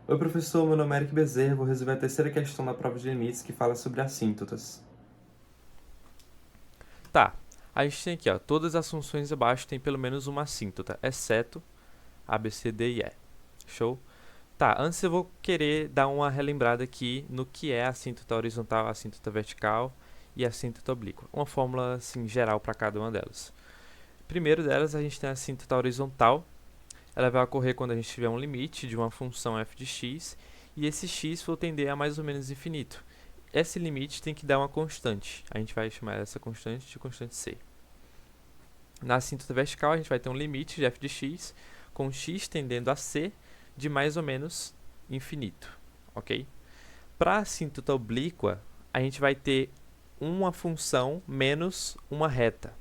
Oi, professor, meu nome é Eric Bezerra, vou resolver a terceira questão da prova de limites que fala sobre assíntotas. Tá, a gente tem aqui, ó, todas as funções abaixo têm pelo menos uma assíntota, exceto A, B, C, D e E. Show? Tá, antes eu vou querer dar uma relembrada aqui no que é a assíntota horizontal, a assíntota vertical e a assíntota oblíqua. Uma fórmula, assim, geral para cada uma delas. Primeiro delas, a gente tem a assíntota horizontal. Ela vai ocorrer quando a gente tiver um limite de uma função f de x e esse x for tender a mais ou menos infinito. Esse limite tem que dar uma constante. A gente vai chamar essa constante de constante c. Na assíntota vertical, a gente vai ter um limite de f de x com x tendendo a c de mais ou menos infinito, ok? Para a assíntota oblíqua, a gente vai ter uma função menos uma reta.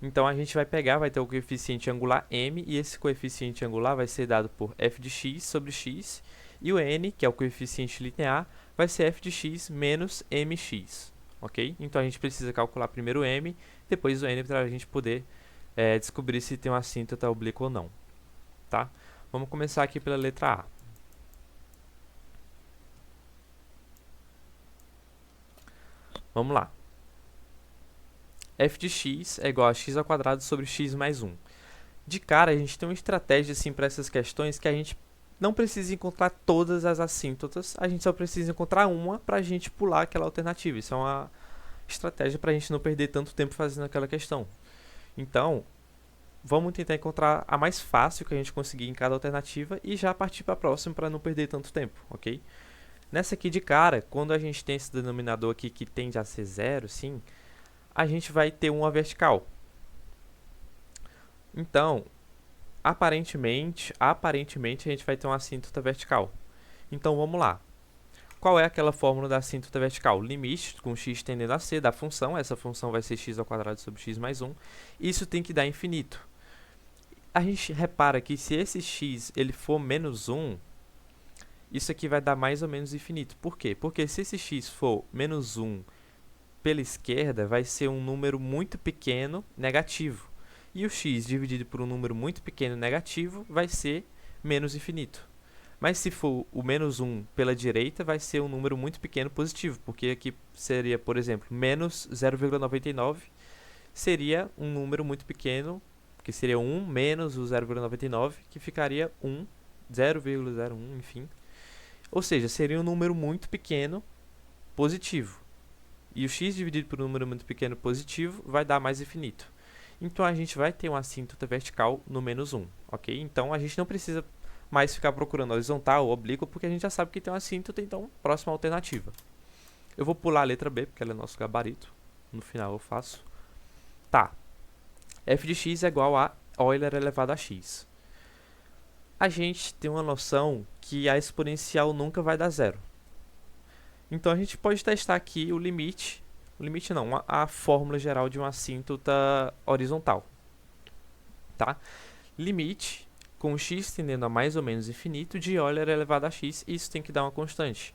Então a gente vai pegar, vai ter o coeficiente angular m, e esse coeficiente angular vai ser dado por f de x sobre x, e o n, que é o coeficiente linear, vai ser f de x menos mx, ok? Então a gente precisa calcular primeiro o m, depois o n, para a gente poder descobrir se tem uma assíntota oblíqua ou não, tá? Vamos começar aqui pela letra A. Vamos lá. F de x é igual a x ao quadrado sobre x mais 1. De cara, a gente tem uma estratégia assim para essas questões que a gente não precisa encontrar todas as assíntotas, a gente só precisa encontrar uma para a gente pular aquela alternativa. Isso é uma estratégia para a gente não perder tanto tempo fazendo aquela questão. Então, vamos tentar encontrar a mais fácil que a gente conseguir em cada alternativa e já partir para a próxima para não perder tanto tempo, ok? Nessa aqui de cara, quando a gente tem esse denominador aqui que tende a ser zero, sim, a gente vai ter uma vertical. Então, aparentemente a gente vai ter uma assíntota vertical. Então vamos lá. Qual é aquela fórmula da assíntota vertical? Limite com x tendendo a c da função. Essa função vai ser x ao quadrado sobre x mais 1. Isso tem que dar infinito. A gente repara que se esse x ele for menos 1, isso aqui vai dar mais ou menos infinito. Por quê? Porque se esse x for menos 1 pela esquerda, vai ser um número muito pequeno negativo. E o x dividido por um número muito pequeno negativo vai ser menos infinito. Mas se for o menos 1 pela direita, vai ser um número muito pequeno positivo, porque aqui seria, por exemplo, menos 0,99 seria um número muito pequeno, que seria 1 menos o 0,99, que ficaria 1, 0,01, enfim. Ou seja, seria um número muito pequeno positivo. E o x dividido por um número muito pequeno positivo vai dar mais infinito. Então a gente vai ter uma assíntota vertical no menos 1, ok? Então a gente não precisa mais ficar procurando horizontal ou oblíqua, porque a gente já sabe que tem uma assíntota, então próxima alternativa. Eu vou pular a letra B, porque ela é nosso gabarito. No final eu faço. Tá. F de x é igual a Euler elevado a x. A gente tem uma noção que a exponencial nunca vai dar zero. Então a gente pode testar aqui o limite não, a fórmula geral de uma assíntota horizontal, tá? Limite com x tendendo a mais ou menos infinito de Euler elevado a x, isso tem que dar uma constante.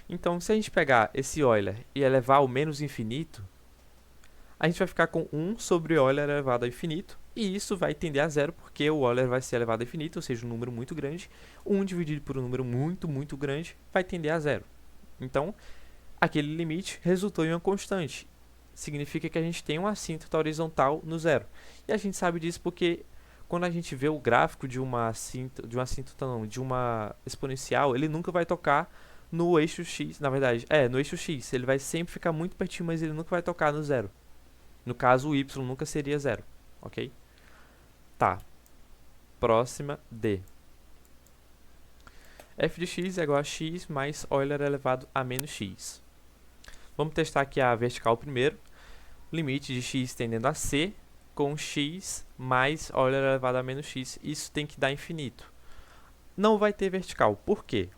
Então, se a gente pegar esse Euler e elevar ao menos infinito, a gente vai ficar com 1 sobre Euler elevado a infinito, e isso vai tender a zero, porque o Euler vai ser elevado a infinito, ou seja, um número muito grande. 1 dividido por um número muito, muito grande vai tender a zero. Então, aquele limite resultou em uma constante. Significa que a gente tem uma assíntota horizontal no zero. E a gente sabe disso porque quando a gente vê o gráfico de uma exponencial, ele nunca vai tocar no eixo x, na verdade, no eixo x. Ele vai sempre ficar muito pertinho, mas ele nunca vai tocar no zero. No caso, o y nunca seria zero, ok? Tá. Próxima, D. F de x é igual a x mais Euler elevado a menos x. Vamos testar aqui a vertical primeiro. Limite de x tendendo a c com x mais Euler elevado a menos x. Isso tem que dar infinito. Não vai ter vertical. Por quê?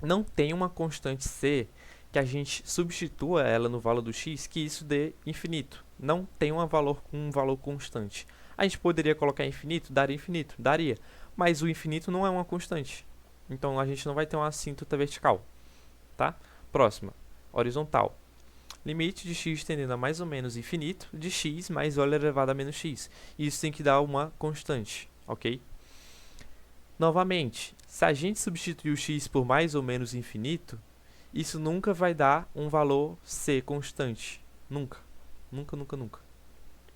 Não tem uma constante c que a gente substitua ela no valor do x que isso dê infinito. Não tem um valor constante. A gente poderia colocar infinito? Daria infinito? Daria. Mas o infinito não é uma constante. Então a gente não vai ter uma assíntota vertical. Tá? Próxima. Horizontal. Limite de x tendendo a mais ou menos infinito de x mais Euler elevado a menos x. Isso tem que dar uma constante, ok? Novamente, se a gente substituir o x por mais ou menos infinito, isso nunca vai dar um valor c constante. Nunca. Nunca, nunca, nunca.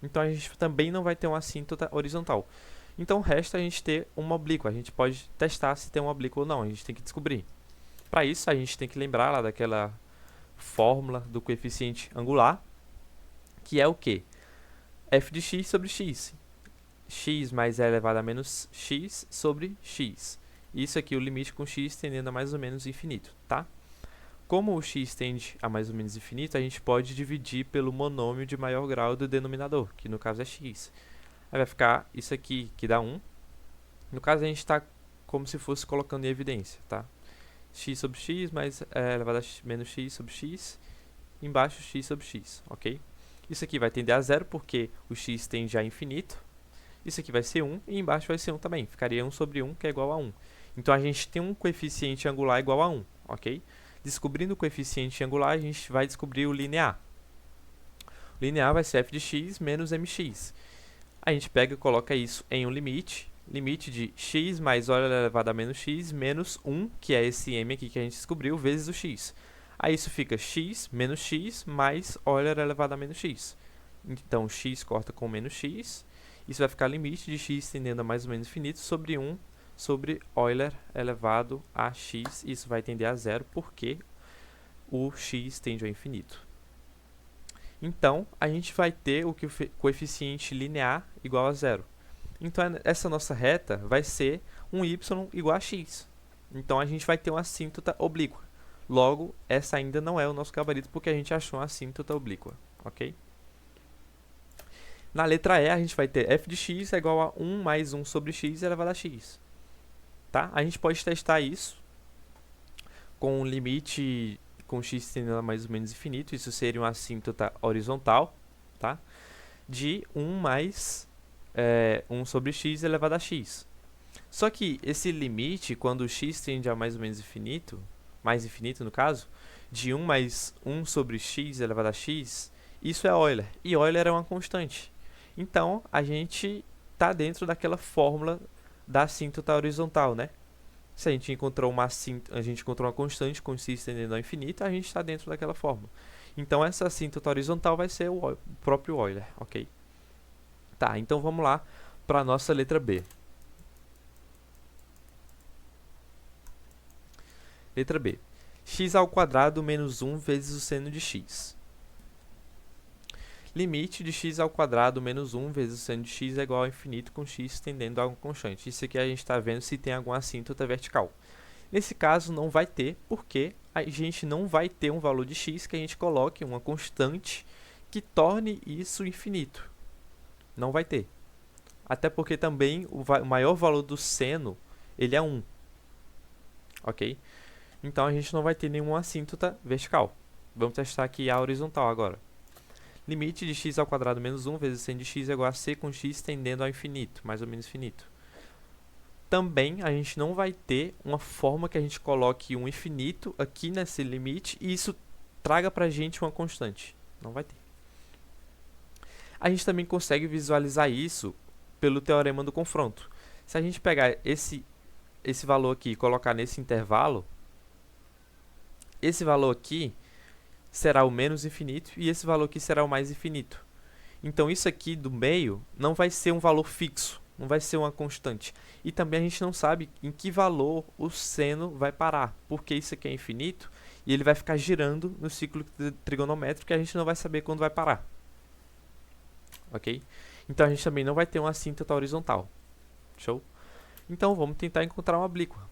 Então a gente também não vai ter uma assíntota horizontal. Então resta a gente ter uma oblíqua. A gente pode testar se tem uma oblíqua ou não. A gente tem que descobrir. Para isso, a gente tem que lembrar lá daquela fórmula do coeficiente angular, que é o quê? F de x sobre x. X mais e elevado a menos x sobre x. Isso aqui é o limite com x tendendo a mais ou menos infinito, tá? Como o x tende a mais ou menos infinito, a gente pode dividir pelo monômio de maior grau do denominador, que no caso é x. Aí vai ficar isso aqui, que dá 1. No caso, a gente está como se fosse colocando em evidência, tá? X sobre x mais elevado a menos x sobre x, embaixo x sobre x, ok? Isso aqui vai tender a zero, porque o x tende a infinito. Isso aqui vai ser 1, e embaixo vai ser 1 também. Ficaria 1 sobre 1, que é igual a 1. Então, a gente tem um coeficiente angular igual a 1, ok? Descobrindo o coeficiente angular, a gente vai descobrir o linear. O linear vai ser f de x menos mx. A gente pega e coloca isso em um limite. Limite de x mais Euler elevado a menos x menos 1, que é esse m aqui que a gente descobriu, vezes o x. Aí isso fica x menos x mais Euler elevado a menos x. Então, x corta com menos x. Isso vai ficar limite de x tendendo a mais ou menos infinito sobre 1 sobre Euler elevado a x. Isso vai tender a zero porque o x tende ao infinito. Então, a gente vai ter o coeficiente linear igual a zero. Então, essa nossa reta vai ser um y igual a x. Então, a gente vai ter uma assíntota oblíqua. Logo, essa ainda não é o nosso gabarito, porque a gente achou uma assíntota oblíqua, ok? Na letra E, a gente vai ter f de x é igual a 1 mais 1 sobre x elevado a x. Tá? A gente pode testar isso com um limite com x tendendo a mais ou menos infinito. Isso seria uma assíntota horizontal, tá? De 1 mais 1 sobre x elevado a x. Só que esse limite, quando o x tende a mais ou menos infinito, mais infinito no caso, de 1 mais 1 sobre x elevado a x, isso é Euler. E Euler é uma constante. Então, a gente está dentro daquela fórmula da assíntota horizontal, né? Se a gente encontrou uma constante com x tendendo ao infinito, a gente está dentro daquela fórmula. Então, essa assíntota horizontal vai ser o próprio Euler, ok? Tá, então vamos lá para a nossa letra B. Letra B. X ao quadrado menos 1 vezes o seno de x. Limite de x ao quadrado menos 1 vezes o seno de x é igual a infinito com x tendendo a uma constante. Isso aqui a gente está vendo se tem alguma assíntota vertical. Nesse caso não vai ter, porque a gente não vai ter um valor de x que a gente coloque uma constante que torne isso infinito. Não vai ter. Até porque também o maior valor do seno ele é 1. Ok? Então a gente não vai ter nenhuma assíntota vertical. Vamos testar aqui a horizontal agora. Limite de x ao quadrado menos 1 vezes seno de x é igual a c com x tendendo ao infinito, mais ou menos infinito. Também a gente não vai ter uma forma que a gente coloque um infinito aqui nesse limite e isso traga pra gente uma constante. Não vai ter. A gente também consegue visualizar isso pelo teorema do confronto. Se a gente pegar esse valor aqui e colocar nesse intervalo, esse valor aqui será o menos infinito e esse valor aqui será o mais infinito. Então, isso aqui do meio não vai ser um valor fixo, não vai ser uma constante. E também a gente não sabe em que valor o seno vai parar, porque isso aqui é infinito e ele vai ficar girando no ciclo trigonométrico e a gente não vai saber quando vai parar. Ok? Então, a gente também não vai ter uma assíntota horizontal. Show? Então, vamos tentar encontrar uma oblíqua.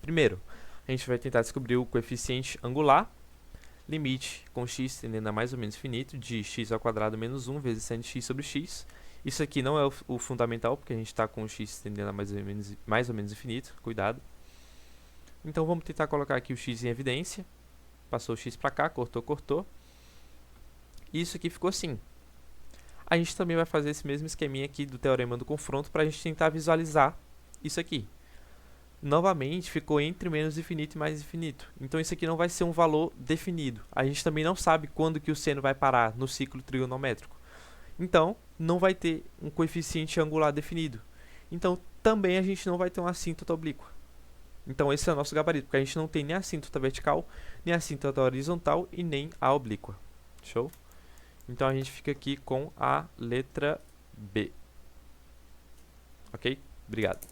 Primeiro, a gente vai tentar descobrir o coeficiente angular. Limite com x tendendo a mais ou menos infinito de x ao quadrado menos 1 vezes seno de x sobre x. Isso aqui não é o fundamental, porque a gente está com x tendendo a mais ou menos infinito. Cuidado. Então, vamos tentar colocar aqui o x em evidência. Passou o x para cá, cortou, cortou. E isso aqui ficou assim. A gente também vai fazer esse mesmo esqueminha aqui do teorema do confronto para a gente tentar visualizar isso aqui. Novamente, ficou entre menos infinito e mais infinito. Então, isso aqui não vai ser um valor definido. A gente também não sabe quando que o seno vai parar no ciclo trigonométrico. Então, não vai ter um coeficiente angular definido. Então, também a gente não vai ter uma assíntota oblíqua. Então esse é o nosso gabarito, porque a gente não tem nem a assíntota vertical, nem a assíntota horizontal e nem a oblíqua. Show? Então a gente fica aqui com a letra B. Ok? Obrigado.